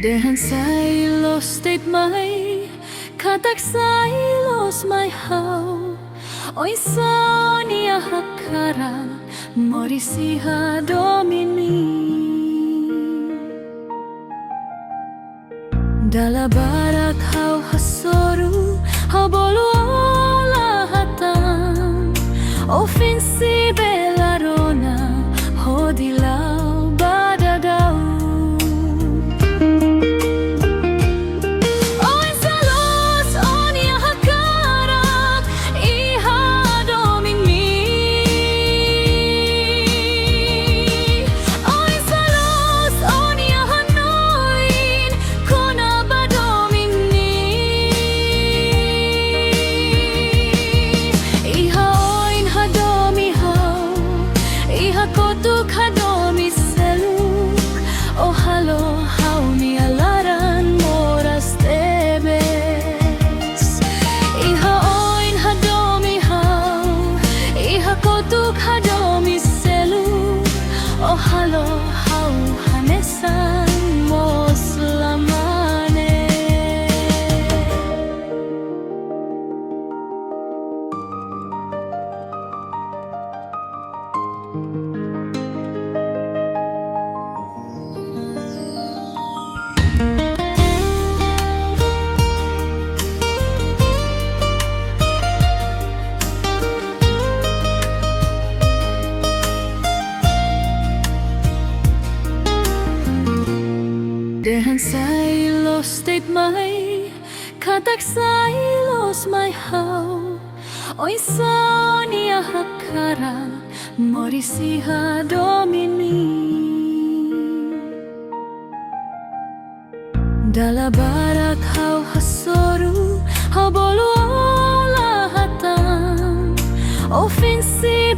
Dengan sailos state mai katak sailos mai hau oi sonia hakara morisi hadomini dala barak hau hasoru hau bolu olah hatan ofensi belarona hodilau badadau Dengan sailos state mai katak sailos mai hau oi sonia hakara morisi hadomini dala barak hau hasoru hau bolu olah hatan ofensi